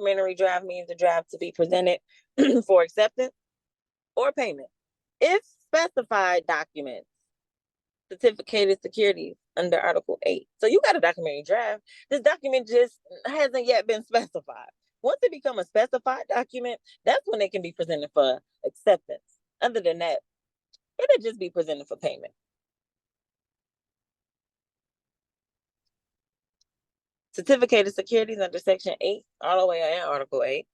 Complimentary draft means the draft to be presented for acceptance or payment. If specified documents, certificated securities under Article 8. So you got a documentary draft. This document just hasn't yet been specified. Once it becomes a specified document, that's when it can be presented for acceptance. Other than that, it'll just be presented for payment. Certificated securities under Section 8, all the way in Article 8,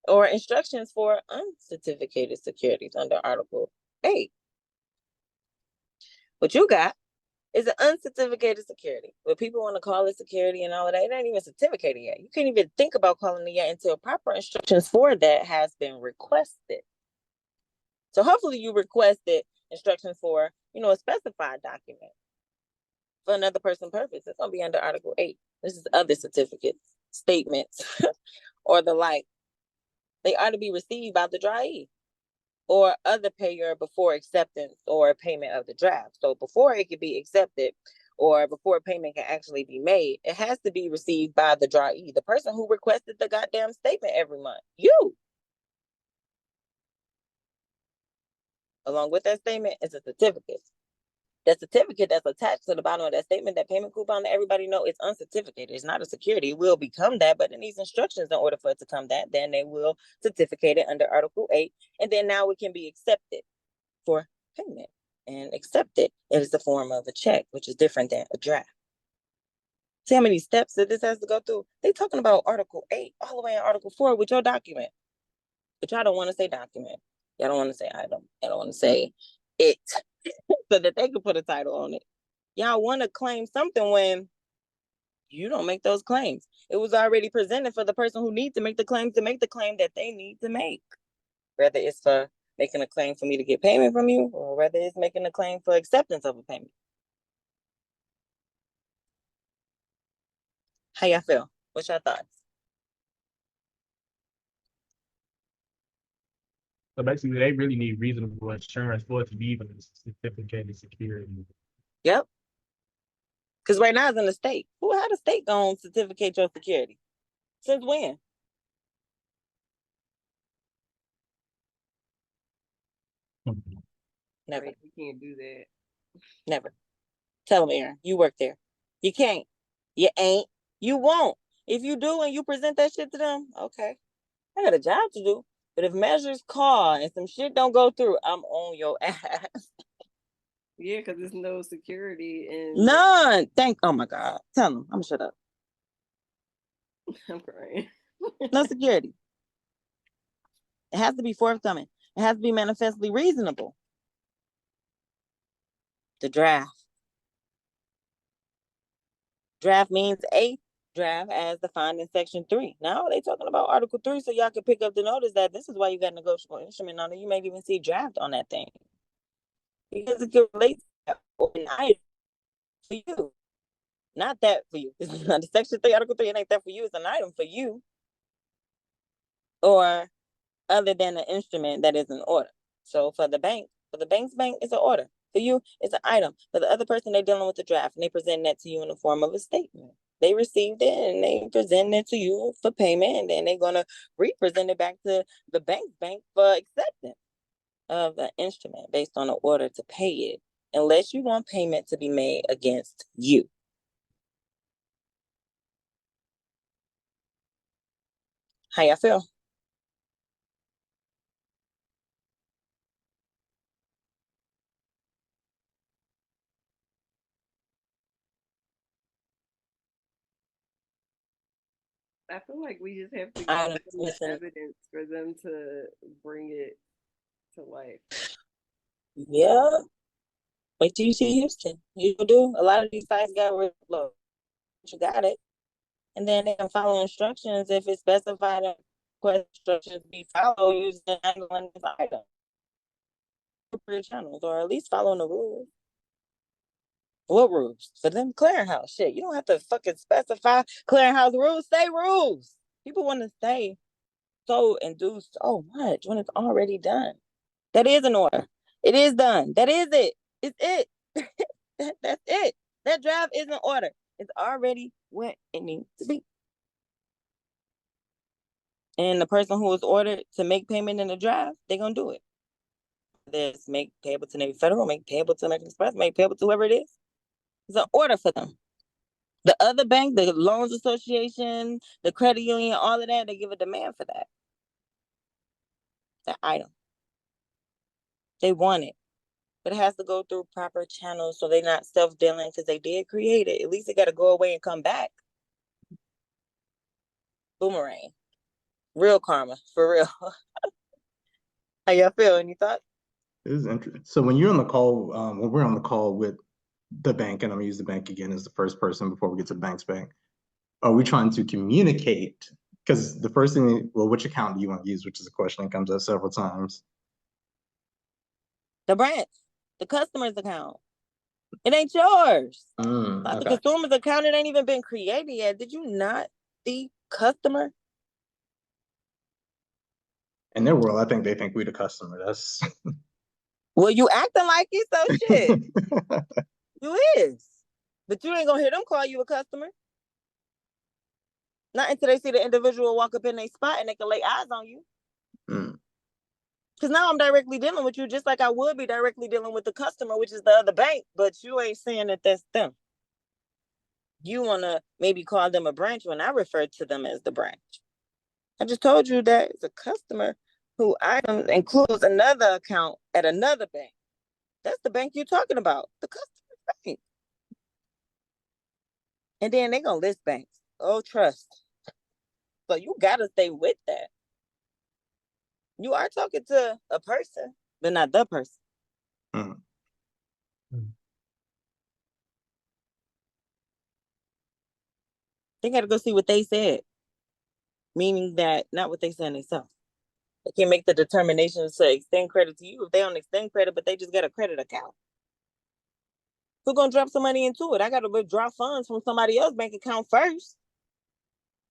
or instructions for uncertificated securities under Article 8. What you got is an uncertificated security. But people want to call it security and all of that. It ain't even certificated yet. You can't even think about calling it yet until proper instructions for that has been requested. So hopefully you requested instructions for, a specified document for another person's purpose. It's going to be under Article 8. This is other certificates, statements, or the like. They are to be received by the drahee or other payer before acceptance or payment of the draft. So before it can be accepted or before payment can actually be made, it has to be received by the drahee, the person who requested the goddamn statement every month. You. Along with that statement is a certificate. That certificate that's attached to the bottom of that statement, that payment coupon, that everybody know it's uncertificated. It's not a security. It will become that, but it needs instructions in order for it to come that. Then they will certificate it under Article 8. And then now it can be accepted for payment. And accepted is the form of a check, which is different than a draft. See how many steps that this has to go through? They talking about Article 8 all the way in Article 4 with your document. But y'all don't want to say document. Y'all don't want to say item. Y'all don't want to say it. So that they could put a title on it. Y'all want to claim something when you don't make those claims. It was already presented for the person who needs to make the claim that they need to make. Whether it's for making a claim for me to get payment from you, or whether it's making a claim for acceptance of a payment. How y'all feel? What's your thoughts? So basically, they really need reasonable insurance for it to be even a certificated security. Yep. Because right now it's in the state. How the state gonna certificate your security? Since when? Never. Right, we can't do that. Never. Tell them, Aaron. You work there. You can't. You ain't. You won't. If you do and you present that shit to them, okay. I got a job to do. But if measures call and some shit don't go through, I'm on your ass. Yeah, because there's no security and None. Oh my God. Tell them. I'm shut up. I'm crying. No security. It has to be forthcoming. It has to be manifestly reasonable. The draft. Draft means a draft as defined in Section 3. Now they talking about Article 3, so y'all can pick up the notice that this is why you got negotiable instrument on it. You may even see draft on that thing. Because it can relate to an item for you. Not that for you. This is not the Section 3, Article 3. It ain't that for you. It's an item for you. Or other than an instrument that is an order. So for the bank's bank, it's an order. For you, it's an item. For the other person, they're dealing with the draft and they present that to you in the form of a statement. They received it and they present it to you for payment, and then they're gonna represent it back to the bank for acceptance of the instrument based on an order to pay it, unless you want payment to be made against you. How y'all feel? I feel like we just have to give them the evidence for them to bring it to life. Yeah. Wait till you see Houston. You do. A lot of these sites got rid of you got it. And then they can follow instructions if it's specified in instructions be followed using handling this item. Appropriate channels, or at least following the rules. What rules? For them clearinghouse shit. You don't have to fucking specify clearinghouse rules. Say rules. People want to say so and do so much when it's already done. That is an order. It is done. That is it. It's it. That's it. That draft is an order. It's already what it needs to be. And the person who was ordered to make payment in the draft, they're going to do it. This make payable to Navy Federal, make payable to American Express, make payable to whoever it is. It's an order for them. The other bank, the loans association, the credit union, all of that, they give a demand for that item. They want it. But it has to go through proper channels so they're not self-dealing because they did create it. At least it got to go away and come back. Boomerang. Real karma, for real. How y'all feel? Any thoughts? It is interesting. So when you're on the call, when we're on the call with the bank, and I'm gonna use the bank again as the first person before we get to the bank's bank, are we trying to communicate? Because the first thing, well, which account do you want to use, which is a question that comes up several times. The branch, the customer's account. It ain't yours. Okay. The consumer's account, it ain't even been created yet. Did you not see customer? In their world, I think they think we the customer. That's well, you acting like it, so shit. You is. But you ain't gonna hear them call you a customer. Not until they see the individual walk up in their spot and they can lay eyes on you. Because now I'm directly dealing with you just like I would be directly dealing with the customer, which is the other bank, but you ain't saying that that's them. You want to maybe call them a branch when I refer to them as the branch. I just told you that it's a customer who item includes another account at another bank. That's the bank you're talking about, the customer bank. And then they're going to list banks. Oh, trust. So you got to stay with that. You are talking to a person, but not the person. They got to go see what they said. Meaning that not what they said themselves. They can make the determination to extend credit to you if they don't extend credit, but they just got a credit account. Who's going to drop some money into it? I got to withdraw funds from somebody else's bank account first.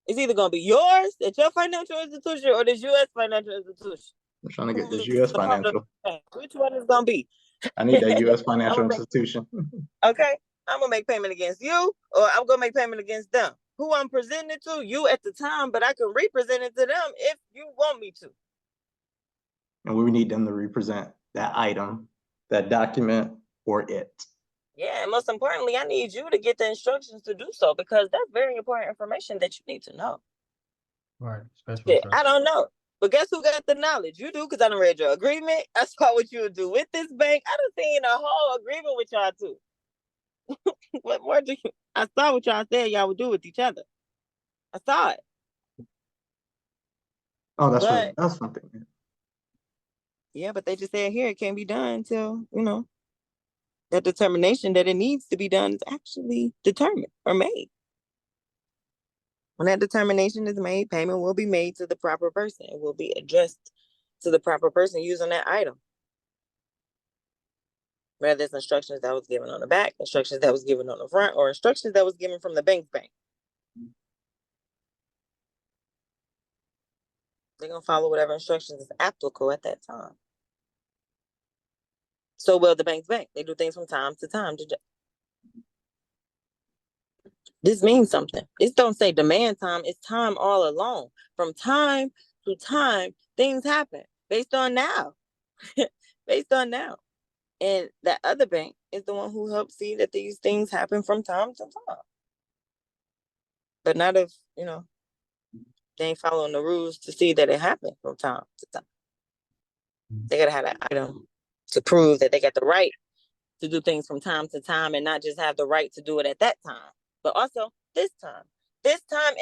It's either going to be yours at your financial institution or this U.S. financial institution. I'm trying to get this U.S. financial. Which one is going to be? I need that U.S. financial institution. Okay. I'm going to make payment against you or I'm going to make payment against them. Who I'm presenting it to, you at the time, but I can represent it to them if you want me to. And we need them to represent that item, that document, or it. Yeah, and most importantly, I need you to get the instructions to do so because that's very important information that you need to know. Right. Yeah, I don't know. But guess who got the knowledge? You do, because I done read your agreement. I saw what you would do with this bank. I done seen a whole agreement with y'all too. What more do you? I saw what y'all said y'all would do with each other. I saw it. Oh, that's something. Yeah, but they just said here it can't be done until, that determination that it needs to be done is actually determined or made. When that determination is made, payment will be made to the proper person. It will be addressed to the proper person using that item. Whether it's instructions that was given on the back, instructions that was given on the front, or instructions that was given from the bank's bank. They're going to follow whatever instructions is applicable at that time. So will the bank's bank. They do things from time to time. This means something. This don't say demand time. It's time all along. From time to time, things happen based on now. Based on now. And that other bank is the one who helps see that these things happen from time to time. But not if, they ain't following the rules to see that it happened from time to time. They got to have that item to prove that they got the right to do things from time to time and not just have the right to do it at that time, but also this time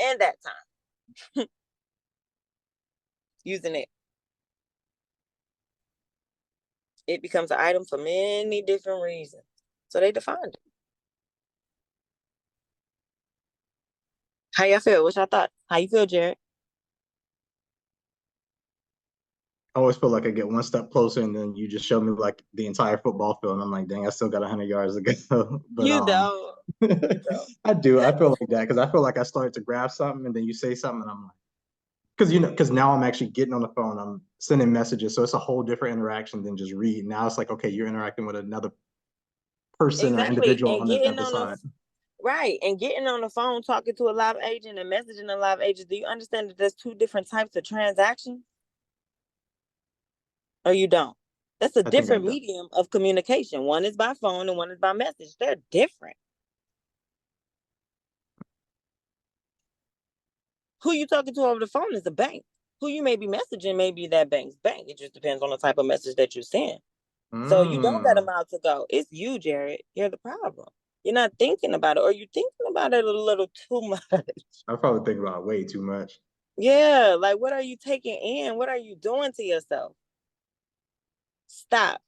and that time. Using it. It becomes an item for many different reasons. So they defined it. How y'all feel? What's your thoughts? How you feel, Jared? I always feel like I get one step closer and then you just show me like the entire football field and I'm like, dang, I still got 100 yards to go. But you don't. I do. I feel like that because I feel like I started to grab something and then you say something and I'm like, because now I'm actually getting on the phone, I'm sending messages. So it's a whole different interaction than just read. Now it's like, okay, you're interacting with another person or individual on the other side. Right. And getting on the phone, talking to a live agent and messaging a live agent, do you understand that there's two different types of transactions? Or you don't? That's a I think I different do. medium of communication. One is by phone and one is by message. They're different. Who you talking to over the phone is the bank. Who you may be messaging may be that bank's bank. It just depends on the type of message that you're sending. So you don't got a Mm. mile to go. It's you, Jared. You're the problem. You're not thinking about it, or you're thinking about it a little too much. I probably think about it way too much. Yeah, like what are you taking in? What are you doing to yourself? Stop.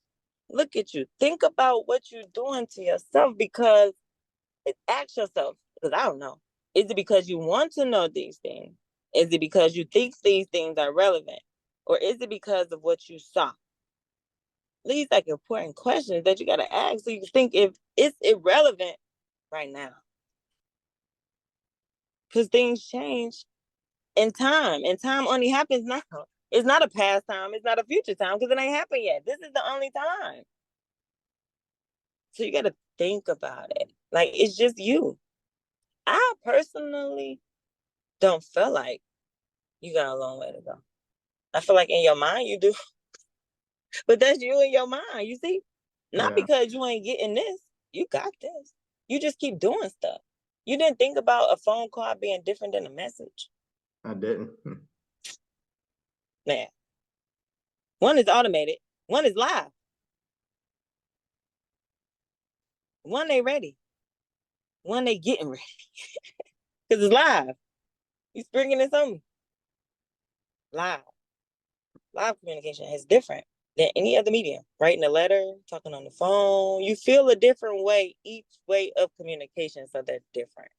Look at you. Think about what you're doing to yourself, because ask yourself, because I don't know. Is it because you want to know these things? Is it because you think these things are relevant? Or is it because of what you saw? These like important questions that you got to ask so you can think if it's irrelevant right now. Because things change in time, and time only happens now. It's not a past time, it's not a future time, because it ain't happened yet. This is the only time. So you got to think about it. Like, it's just you. I personally don't feel like you got a long way to go. I feel like in your mind you do, but that's you in your mind, you see? Not Yeah, because you ain't getting this. You got this. You just keep doing stuff. You didn't think about a phone call being different than a message. I didn't. Man, one is automated, one is live, one they ready, one they getting ready. Because it's live. You springing this on me. Live. Live communication is different than any other medium. Writing a letter, talking on the phone. You feel a different way each way of communication, so they're different.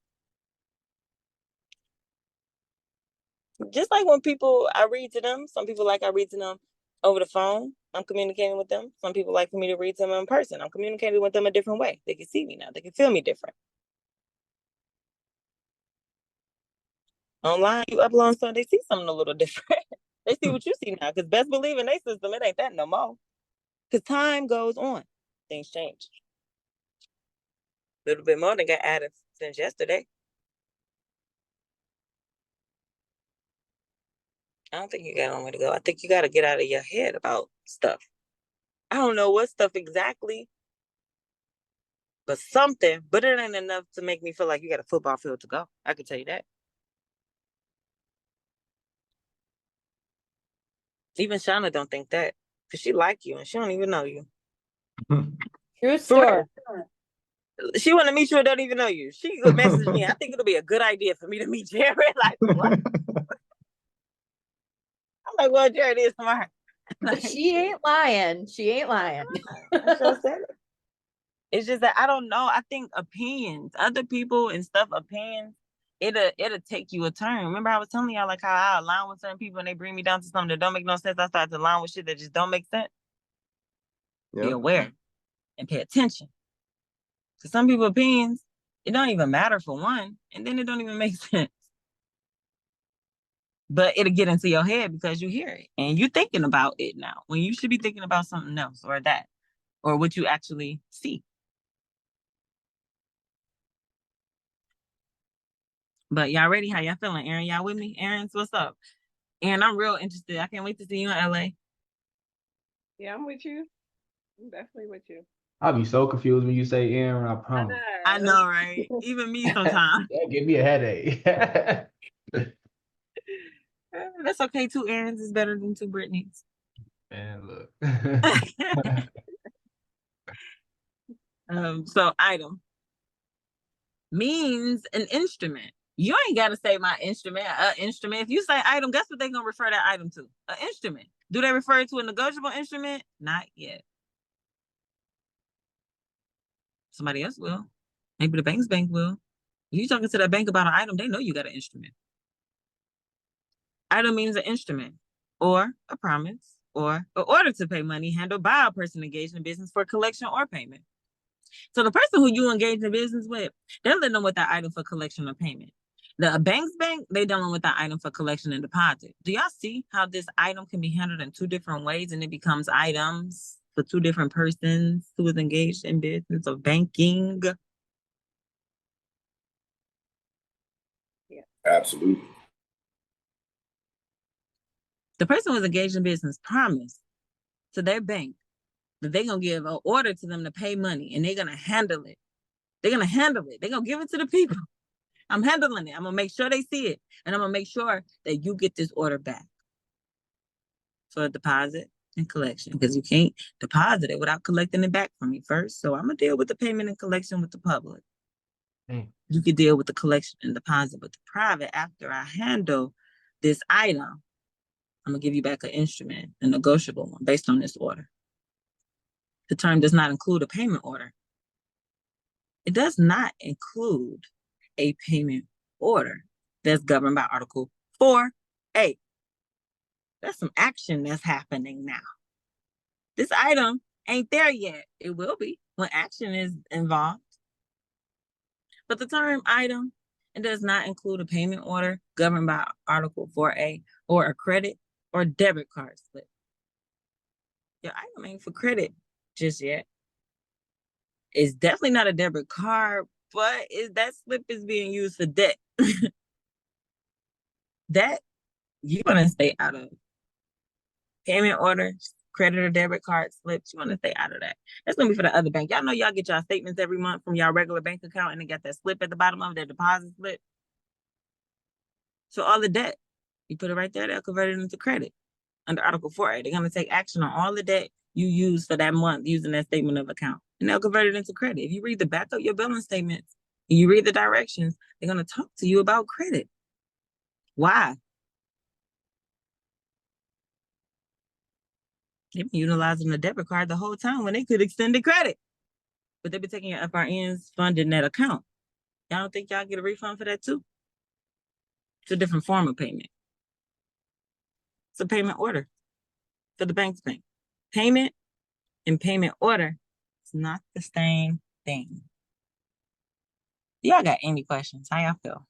Just like when people, I read to them, some people like I read to them over the phone. I'm communicating with them. Some people like for me to read to them in person. I'm communicating with them a different way. They can see me now. They can feel me different. Online, you upload so they see something a little different. They see what you see now. Because best believe in their system, it ain't that no more. Because time goes on. Things change. A little bit more than got added since yesterday. I don't think you got a long way to go. I think you got to get out of your head about stuff. I don't know what stuff exactly, but something. But it ain't enough to make me feel like you got a football field to go. I can tell you that. Even Shauna don't think that, because she like you and she don't even know you. True For story. real. She want to meet you and don't even know you. She could message me. I think it'll be a good idea for me to meet Jared. Like, what? I'm like, well, Jared is smart. But she ain't lying. She ain't lying. I sure said it. It's just that I don't know. I think opinions, other people and stuff, opinions, it'll take you a turn. Remember, I was telling y'all like how I align with certain people and they bring me down to something that don't make no sense. I start to align with shit that just don't make sense. Be Yep. aware and pay attention. To some people, opinions, it don't even matter for one, and then it don't even make sense. But it'll get into your head because you hear it and you're thinking about it now when you should be thinking about something else or that or what you actually see. But y'all ready? How y'all feeling? Aaron, y'all with me? Aaron's, what's up? Aaron, I'm real interested. I can't wait to see you in LA. Yeah, I'm with you. I'm definitely with you. I'll be so confused when you say Aaron, I I promise. I know. know, right? Even me sometimes. That give me a headache. That's okay. 2 Aarons is better than 2 Britneys. Man, look. So item means an instrument. You ain't got to say my instrument, instrument. If you say item, guess what they're going to refer that item to? An instrument. Do they refer to a negotiable instrument? Not yet. Somebody else will. Maybe the bank's bank will. If you talking to that bank about an item, they know you got an instrument. Item means an instrument or a promise or an order to pay money handled by a person engaged in business for collection or payment. So the person who you engage in business with, they're dealing with that item for collection or payment. The bank's bank, they dealing with that item for collection and deposit. Do y'all see how this item can be handled in 2 different ways and it becomes items for 2 different persons who is engaged in business of banking? Absolutely. The person was engaged in business promised to their bank that they're going to give an order to them to pay money and they're going to handle it. They're going to handle it. They're going to give it to the people. I'm handling it. I'm going to make sure they see it. And I'm going to make sure that you get this order back. So a deposit and collection, because you can't deposit it without collecting it back from me first. So I'm going to deal with the payment and collection with the public. You can deal with the collection and deposit with the private. After I handle this item, I'm going to give you back an instrument, a negotiable one, based on this order. The term does not include a payment order. It does not include a payment order that's governed by Article 4A. That's some action that's happening now. This item ain't there yet. It will be when action is involved. But the term item, it does not include a payment order governed by Article 4A or a credit or debit card slip. Your item ain't for credit just yet. It's definitely not a debit card, but that slip is being used for debt. That you want to stay out of. Payment orders, credit or debit card slips, you want to stay out of that. That's going to be for the other bank. Y'all know y'all get y'all statements every month from y'all regular bank account and they got that slip at the bottom of their deposit slip. So all the debt, you put it right there, they'll convert it into credit under Article 4A. They're going to take action on all the debt you use for that month using that statement of account. And they'll convert it into credit. If you read the back of your billing statements and you read the directions, they're going to talk to you about credit. Why? They've been utilizing the debit card the whole time when they could extend the credit. But they've been taking your FRNs funding that account. Y'all don't think y'all get a refund for that too? It's a different form of payment. It's a payment order for the bank's bank. Payment and payment order is not the same thing. Y'all got any questions? How y'all feel?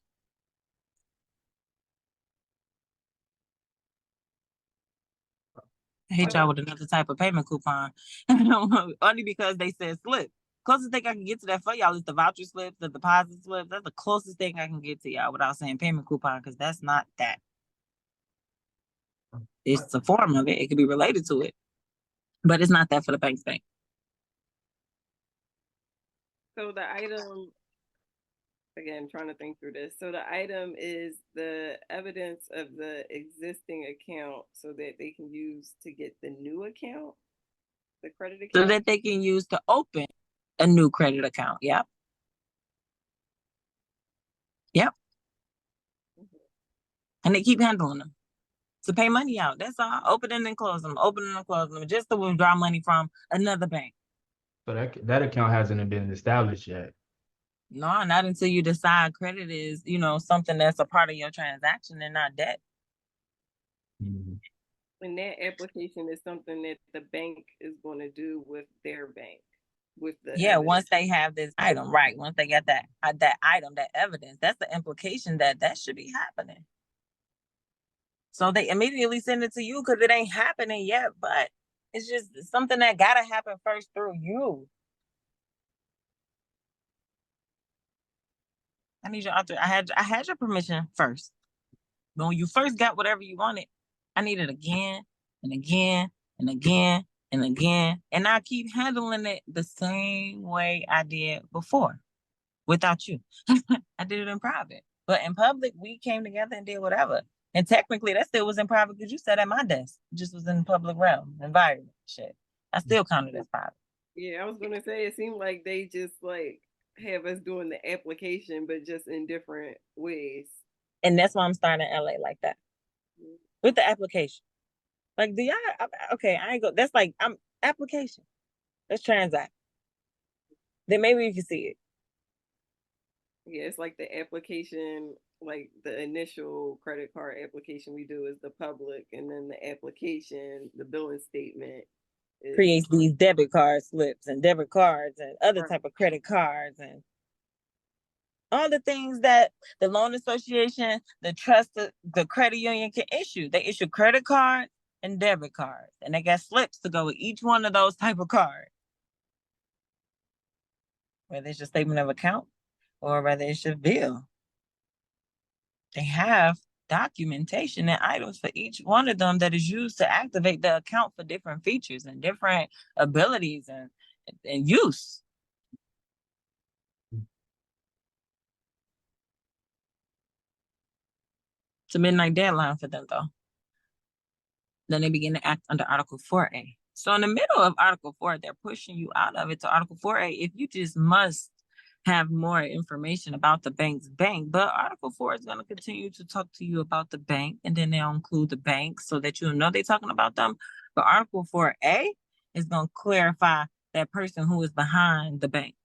I hit y'all with another type of payment coupon. Only because they said slip. Closest thing I can get to that for y'all is the voucher slips, the deposit slips. That's the closest thing I can get to y'all without saying payment coupon, because that's not that. It's a form of it. It could be related to it, but it's not that for the bank's bank. So the item, again, trying to think through this. So the item is the evidence of the existing account so that they can use to get the new account, the credit account? So that they can use to open a new credit account. Yep. Yep. And they keep handling them to pay money out. That's all. Opening and closing them, opening and closing them, just to withdraw money from another bank. So that account hasn't been established yet. No, not until you decide credit is, something that's a part of your transaction and not debt. Mm-hmm. And that application is something that the bank is going to do with their bank. With the evidence. Once they have this item, right? Once they get that item, that evidence, that's the implication that should be happening. So they immediately send it to you because it ain't happening yet, but it's just something that gotta happen first through you. I need your author. I had your permission first. But when you first got whatever you wanted, I need it again and again and again and again. And I keep handling it the same way I did before without you. I did it in private. But in public, we came together and did whatever. And technically, that still was in private because you sat at my desk. It just was in public realm, environment, shit. I still counted as private. Yeah, I was going to say, it seemed like they just have us doing the application, but just in different ways. And that's why I'm starting in LA like that. With the application. Like, okay, I ain't go, that's like, I'm application. Let's transact. Then maybe you can see it. Yeah, it's like the application, like the initial credit card application we do is the public, and then the application, the billing statement creates these debit card slips and debit cards and other type of credit cards and all the things that the loan association, the trust, the credit union can issue. They issue credit cards and debit cards, and they got slips to go with each one of those type of cards. Whether it's your statement of account or whether it's your bill. They have documentation and items for each one of them that is used to activate the account for different features and different abilities and use. It's a midnight deadline for them though. Then they begin to act under Article 4A. So in the middle of Article 4, they're pushing you out of it to Article 4A if you just must have more information about the bank's bank. But Article 4 is going to continue to talk to you about the bank, and then they'll include the bank so that you know they're talking about them. But Article 4A is going to clarify that person who is behind the bank.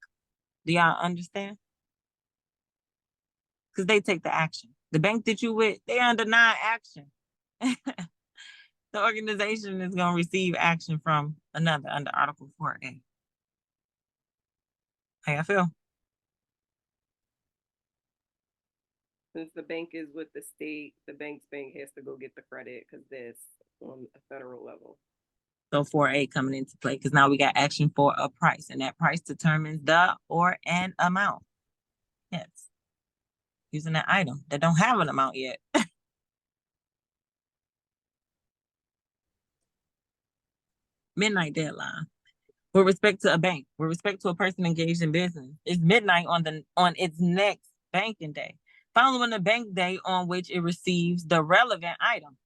Do y'all understand? Because they take the action. The bank that you with, they under non-action. The organization is going to receive action from another under Article 4A. How y'all feel? Since the bank is with the state, the bank's bank has to go get the credit because that's on a federal level. So 4A coming into play because now we got action for a price, and that price determines the or an amount. Yes. Using an item that don't have an amount yet. Midnight deadline. With respect to a bank, with respect to a person engaged in business, it's midnight on its next banking day, following the bank day on which it receives the relevant item.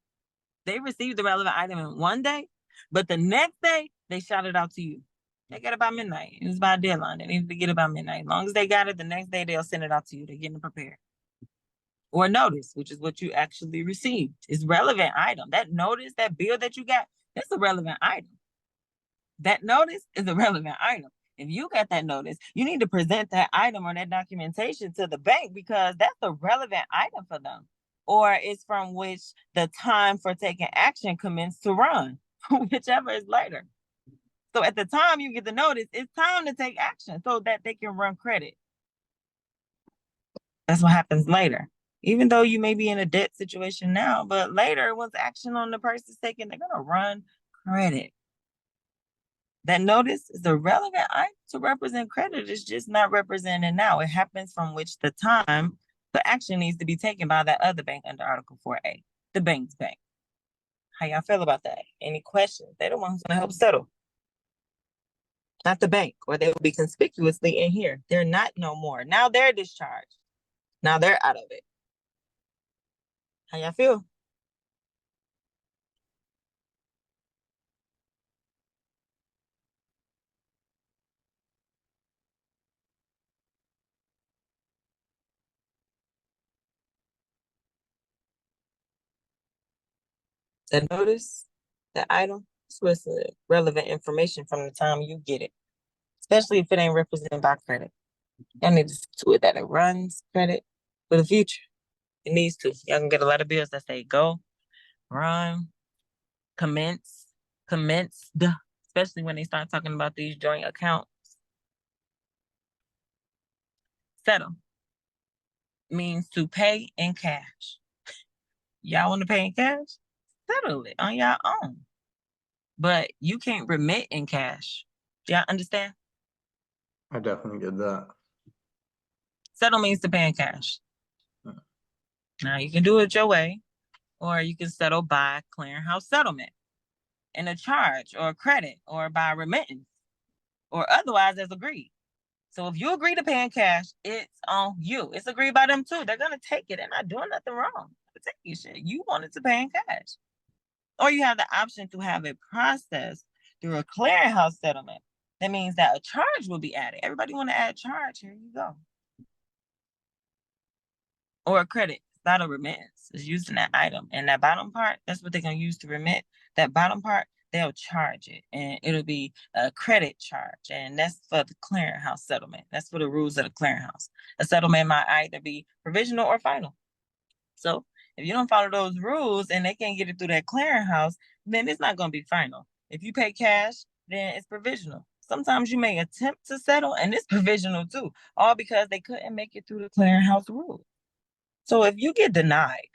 They received the relevant item in one day, but the next day they shout it out to you. They get it by midnight. It was by a deadline. They need to get it by midnight. As long as they got it, the next day they'll send it out to you. They're getting prepared. Or notice, which is what you actually received. It's relevant item. That notice, that bill that you got, that's a relevant item. That notice is a relevant item. If you got that notice, you need to present that item or that documentation to the bank because that's a relevant item for them. Or it's from which the time for taking action commenced to run, whichever is later. So at the time you get the notice, it's time to take action so that they can run credit. That's what happens later. Even though you may be in a debt situation now, but later, once action on the person is taken, they're going to run credit. That notice is a relevant item to represent credit. It's just not represented now. It happens from which the time the action needs to be taken by that other bank under Article 4A, the bank's bank. How y'all feel about that? Any questions? They're the ones who's going to help settle. Not the bank, or they will be conspicuously in here. They're not no more. Now they're discharged. Now they're out of it. How y'all feel? The notice, the item, it's with relevant information from the time you get it, especially if it ain't represented by credit. Y'all need to see to it that it runs credit for the future. It needs to. Y'all can get a lot of bills that say go, run, commenced, especially when they start talking about these joint accounts. Settle means to pay in cash. Y'all want to pay in cash? Settle it on your own. But you can't remit in cash. Do y'all understand? I definitely get that. Settle means to pay in cash. Now you can do it your way, or you can settle by clearinghouse settlement and a charge or a credit or by remittance or otherwise as agreed. So if you agree to pay in cash, it's on you. It's agreed by them too. They're gonna take it. They're not doing nothing wrong. They're taking your shit. You wanted to pay in cash. Or you have the option to have it processed through a clearinghouse settlement. That means that a charge will be added. Everybody want to add charge? Here you go. Or a credit. It's not a remittance. It's using that item. And that bottom part, that's what they're going to use to remit. That bottom part, they'll charge it. And it'll be a credit charge. And that's for the clearinghouse settlement. That's for the rules of the clearinghouse. A settlement might either be provisional or final. So if you don't follow those rules and they can't get it through that clearinghouse, then it's not going to be final. If you pay cash, then it's provisional. Sometimes you may attempt to settle and it's provisional too, all because they couldn't make it through the clearinghouse rule. So if you get denied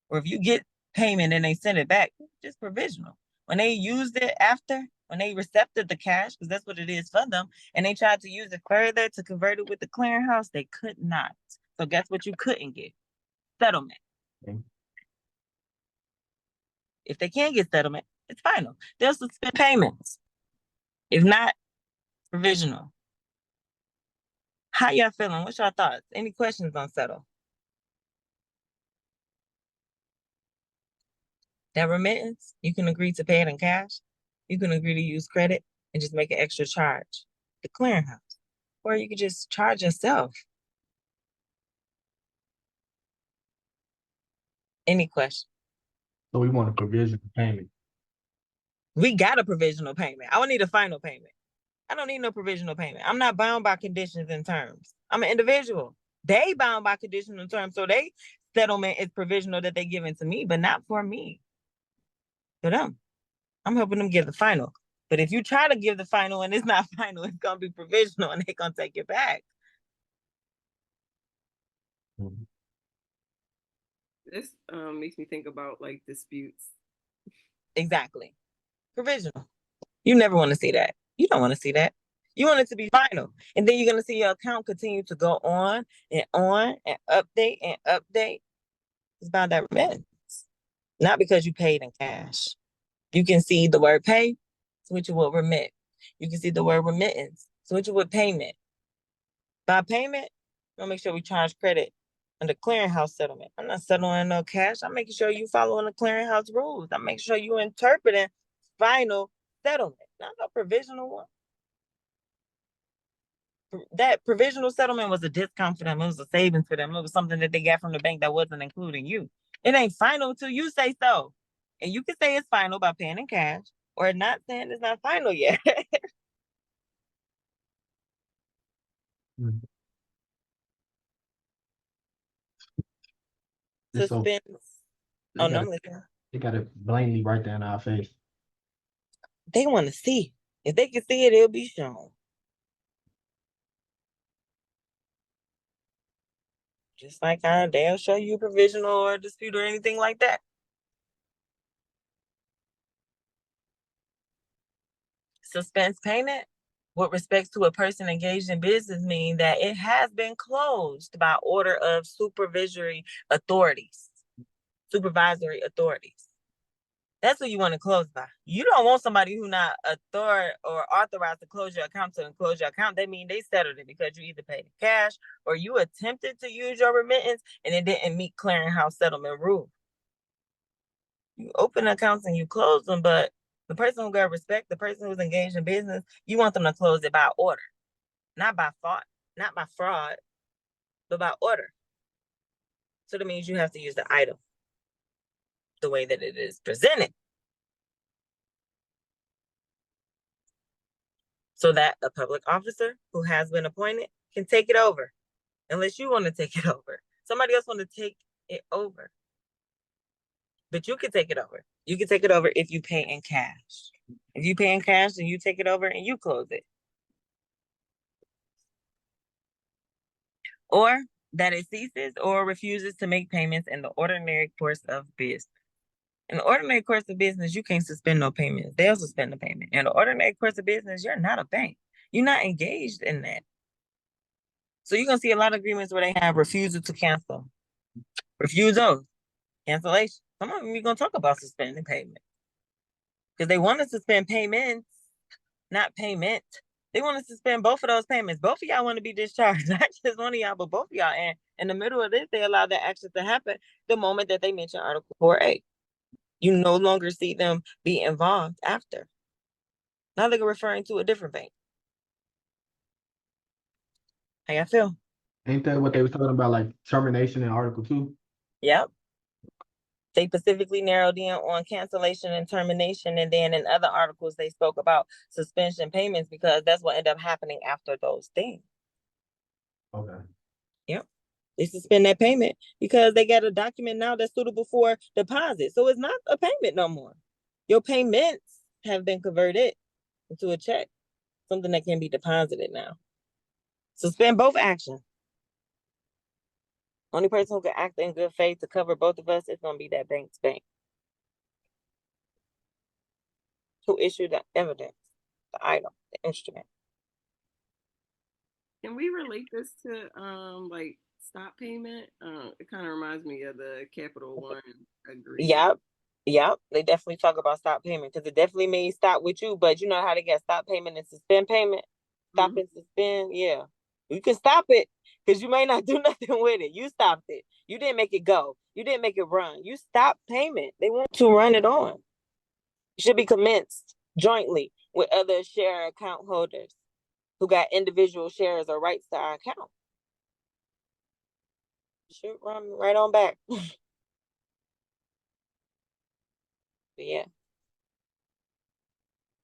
or if you get payment and they send it back, it's just provisional. When they used it after, when they recepted the cash, because that's what it is for them, and they tried to use it further to convert it with the clearinghouse, they could not. So guess what you couldn't get? Settlement. Okay. If they can't get settlement, it's final. They'll suspend payments. If not, provisional. How y'all feeling? What's your thoughts? Any questions on settle? That remittance, you can agree to pay it in cash. You can agree to use credit and just make an extra charge. The clearinghouse. Or you could just charge yourself. Any question? So we want a provisional payment. We got a provisional payment. I would need a final payment. I don't need no provisional payment. I'm not bound by conditions and terms. I'm an individual. They bound by conditions and terms. So they settlement is provisional that they giving to me, but not for me. For them. I'm helping them give the final. But if you try to give the final and it's not final, it's gonna be provisional and they're gonna take it back. Mhm. This makes me think about like disputes. Exactly. Provisional. You never want to see that. You don't want to see that. You want it to be final. And then you're gonna see your account continue to go on and update and update. It's about that remittance. Not because you paid in cash. You can see the word pay, switch it with remit. You can see the word remittance, switch it with payment. By payment, we'll make sure we charge credit under clearinghouse settlement. I'm not settling no cash. I'm making sure you following the clearinghouse rules. I'm making sure you interpreting final settlement, not no provisional one. That provisional settlement was a discount for them. It was a savings for them. It was something that they got from the bank that wasn't including you. It ain't final till you say so. And you can say it's final by paying in cash or not saying it's not final yet. Mhm. It's so Suspense. they Oh, got no, it. listen. They got it blatantly right there in our face. They want to see. If they can see it, it'll be shown. Just like how they'll show you provisional or dispute or anything like that. Suspense payment with respects to a person engaged in business mean that it has been closed by order of supervisory authorities. Supervisory authorities. That's what you want to close by. You don't want somebody who not authorized to close your account to close your account. That means they settled it because you either paid in cash or you attempted to use your remittance and it didn't meet clearinghouse settlement rules. You open accounts and you close them, but the person who got respect, the person who's engaged in business, you want them to close it by order, not by thought, not by fraud, but by order. So that means you have to use the item the way that it is presented. So that a public officer who has been appointed can take it over, unless you want to take it over. Somebody else want to take it over. But you can take it over. You can take it over if you pay in cash. If you pay in cash, then you take it over and you close it. Or that it ceases or refuses to make payments in the ordinary course of business. In the ordinary course of business, you can't suspend no payments. They'll suspend the payment. In the ordinary course of business, you're not a bank. You're not engaged in that. So you're gonna see a lot of agreements where they have refusal to cancel, refusal, cancellation. Some of them we're gonna talk about suspending payment because they want to suspend payments, not payment. They want to suspend both of those payments. Both of y'all want to be discharged, not just one of y'all, but both of y'all. And in the middle of this, they allow that action to happen the moment that they mention Article 4A. You no longer see them be involved after. Now they're referring to a different bank. How y'all feel? Ain't that what they was talking about, like termination in Article 2? Yep. They specifically narrowed in on cancellation and termination. And then in other articles, they spoke about suspension payments because that's what ended up happening after those things. Okay. Yep. They suspend that payment because they got a document now that's suitable for deposit. So it's not a payment no more. Your payments have been converted into a check, something that can be deposited now. Suspend both actions. Only person who can act in good faith to cover both of us is going to be that bank's bank. Who issued the evidence, the item, the instrument. Can we relate this to like stop payment. It kind of reminds me of the Capital One agreement. Yep. They definitely talk about stop payment because it definitely means stop with you, but you know how to get stop payment and suspend payment? Stop and suspend, yeah. You can stop it because you may not do nothing with it. You stopped it. You didn't make it go. You didn't make it run. You stopped payment. They want to run it on. It should be commenced jointly with other share account holders who got individual shares or rights to our account. Should run right on back. Yeah.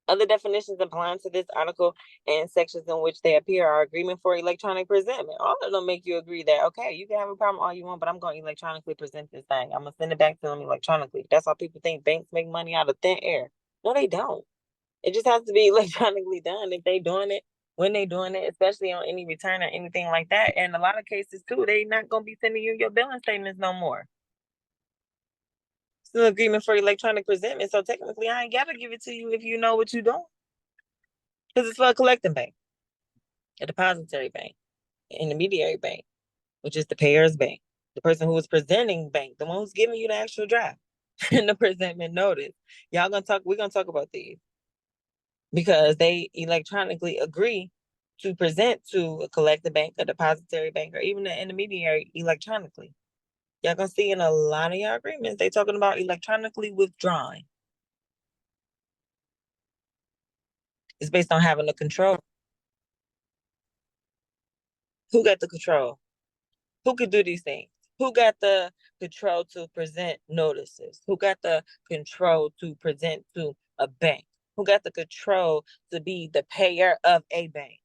Other definitions applying to this article and sections in which they appear are agreement for electronic presentment. All of them make you agree that, okay, you can have a problem all you want, but I'm going to electronically present this thing. I'm going to send it back to them electronically. That's why people think banks make money out of thin air. No, they don't. It just has to be electronically done if they doing it, when they doing it, especially on any return or anything like that. And a lot of cases too, they not going to be sending you your billing statements no more. It's an agreement for electronic presentment. So technically, I ain't got to give it to you if you know what you're doing. Because it's for a collecting bank, a depository bank, an intermediary bank, which is the payer's bank, the person who is presenting bank, the one who's giving you the actual draft and the presentment notice. We're going to talk about these because they electronically agree to present to a collecting bank, a depository bank, or even an intermediary electronically. Y'all gonna see in a lot of y'all agreements, they talking about electronically withdrawing. It's based on having the control. Who got the control? Who could do these things? Who got the control to present notices? Who got the control to present to a bank? Who got the control to be the payer of a bank?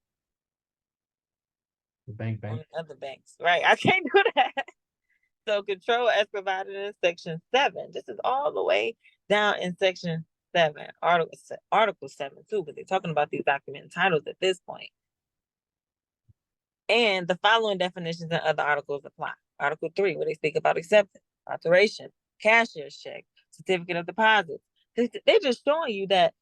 The bank. Other banks, right? I can't do that. So control as provided in section 7. This is all the way down in section 7, article 7 too, but they're talking about these document titles at this point. And the following definitions and other articles apply. Article 3, where they speak about acceptance, alteration, cashier's check, certificate of deposit. They're just showing you that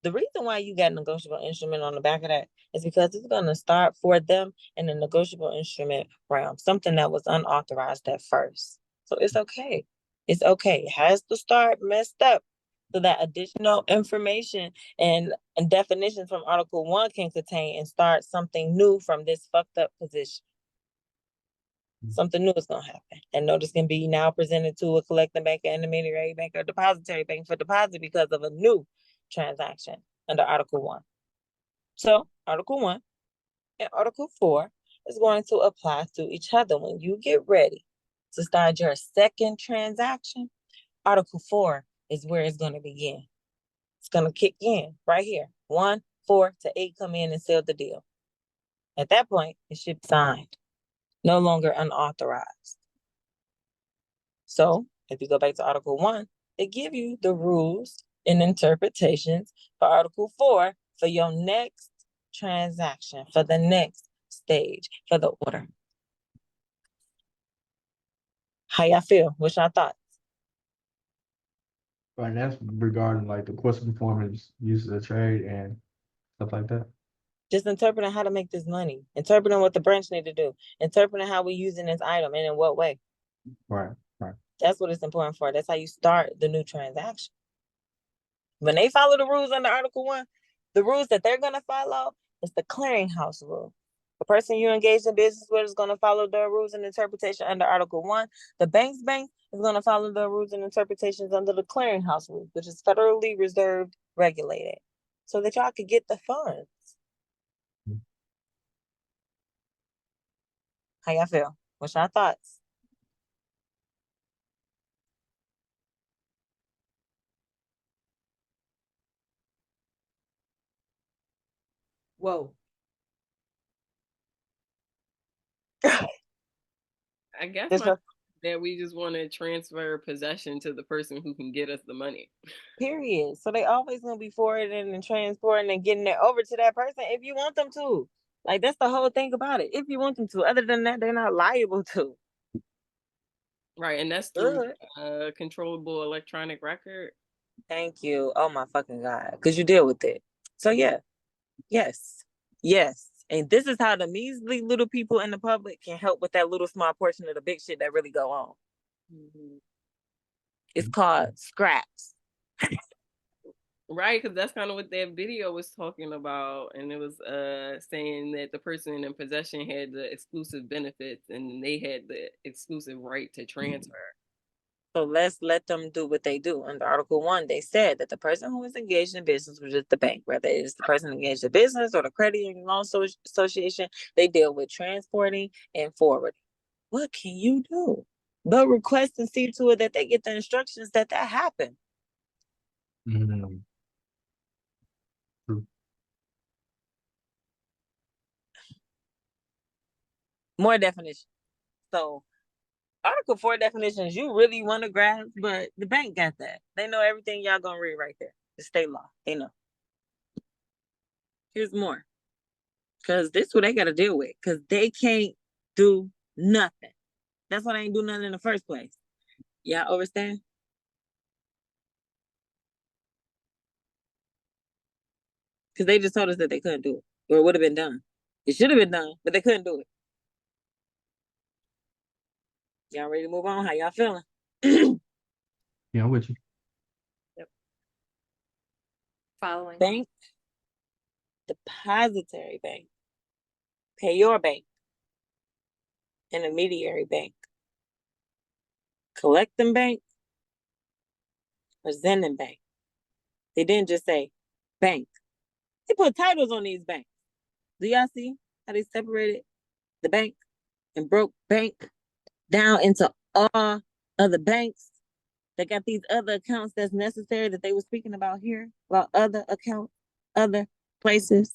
the reason why you got a negotiable instrument on the back of that is because it's going to start for them in the negotiable instrument realm, something that was unauthorized at first. So it's okay. It's okay. It has to start messed up so that additional information and definitions from Article 1 can contain and start something new from this fucked up position. Something new is going to happen. And notice can be now presented to a collecting bank, an intermediary bank, or depository bank for deposit because of a new transaction under Article 1. So Article 1 and Article 4 is going to apply to each other. When you get ready to start your second transaction, Article 4 is where it's going to begin. It's going to kick in right here. 1, 4 to 8 come in and seal the deal. At that point, it should be signed, no longer unauthorized. So if you go back to Article 1, they give you the rules and interpretations for Article 4 for your next transaction, for the next stage, for the order. How y'all feel? What's your thoughts? Right, that's regarding like the course of performance, use of the trade, and stuff like that. Just interpreting how to make this money, interpreting what the branch need to do, interpreting how we're using this item and in what way. Right. That's what it's important for. That's how you start the new transaction. When they follow the rules under Article 1, the rules that they're going to follow is the clearinghouse rule. The person you engage in business with is going to follow the rules and interpretation under Article 1. The bank's bank is going to follow the rules and interpretations under the clearinghouse rule, which is federally reserved regulated, so that y'all could get the funds. How y'all feel? What's your thoughts? Whoa. I guess This was- that we just want to transfer possession to the person who can get us the money. Period. So they always gonna be forwarding and transporting and getting it over to that person if you want them to. Like that's the whole thing about it. If you want them to. Other than that, they're not liable to. Right, and that's through controllable electronic record. Thank you. Oh my fucking God. Because you deal with it. So yeah. Yes. And this is how the measly little people in the public can help with that little small portion of the big shit that really go on. It's called scraps. Right, because that's kind of what that video was talking about, and it was saying that the person in possession had the exclusive benefits and they had the exclusive right to transfer. So let's let them do what they do. Under Article 1, they said that the person who is engaged in business, which is the bank, whether it's the person engaged in business or the credit union loan association, they deal with transporting and forwarding. What can you do but request and see to it that they get the instructions that happen? Mhm. True. More definition. So Article 4 definitions you really want to grasp, but the bank got that. They know everything y'all gonna read right there. The state law. They know. Here's more. Because this is what they gotta deal with. Because they can't do nothing. That's why they ain't do nothing in the first place. Y'all understand? Because they just told us that they couldn't do it. Or it would have been done. It should have been done, but they couldn't do it. Y'all ready to move on? How y'all feeling? Yeah, I'm with you. Following. Bank, depository bank, pay your bank, intermediary bank, collecting bank, presenting bank. They didn't just say bank. They put titles on these banks. Do y'all see how they separated the bank and broke bank down into all other banks that got these other accounts that's necessary that they were speaking about here, about other accounts, other places?